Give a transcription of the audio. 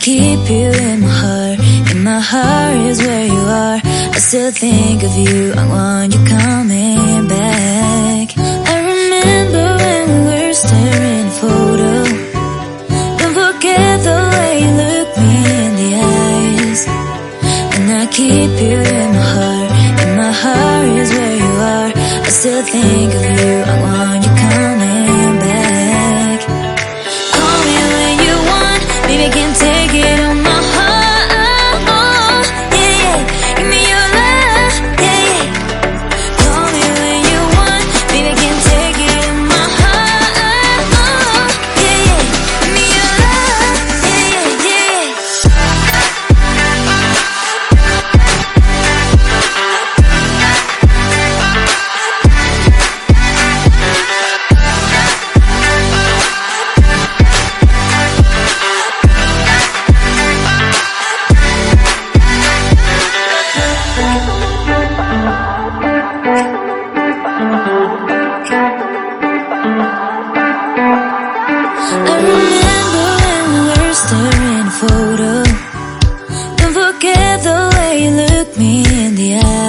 keep you in my heart. In my heart is where you are. I still think of you, I want you coming back. I remember when we were staring at a photo. Don't forget the way you look me in the eyes. And I keep you in my heart. In my heart is where you are. I still think of you, I want you coming back. Call me when you want, baby, I can't take it on my heart. Yeah, yeah, give me your love, yeah, yeah. Call me when you want, baby, I can't take it on my heart. Yeah, yeah, give me your love, yeah, yeah, yeah. I remember when we were staring at a photo. Don't forget the way you look me in the eye.